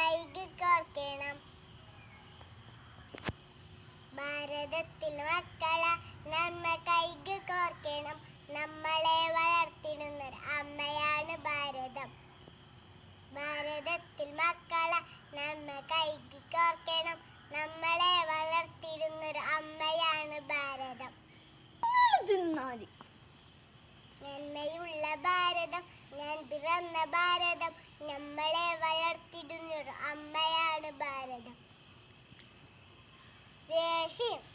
കൈക്ക് കോർക്കണം. ഭാരതത്തിൽ മക്കളെ നമ്മ കൈക്ക് കോർക്കണം. നമ്മളെ വളർത്തിടുന്നൊരു അമ്മയാണ് ഭാരതം. ഭാരതത്തിൽ മക്കളെ നമ്മ കൈക്ക് കോർക്കണം. നമ്മളെ വളർത്തിടുന്നൊരു അമ്മയാണ് ഭാരതം. നന്മയുള്ള ഭാരതം, ഞാൻ പിറന്ന ഭാരതം, നമ്മളെ വളർത്തിടുന്നൊരു അമ്മയാണ് ഭാരതം. ജയ് ഹിന്ദ്.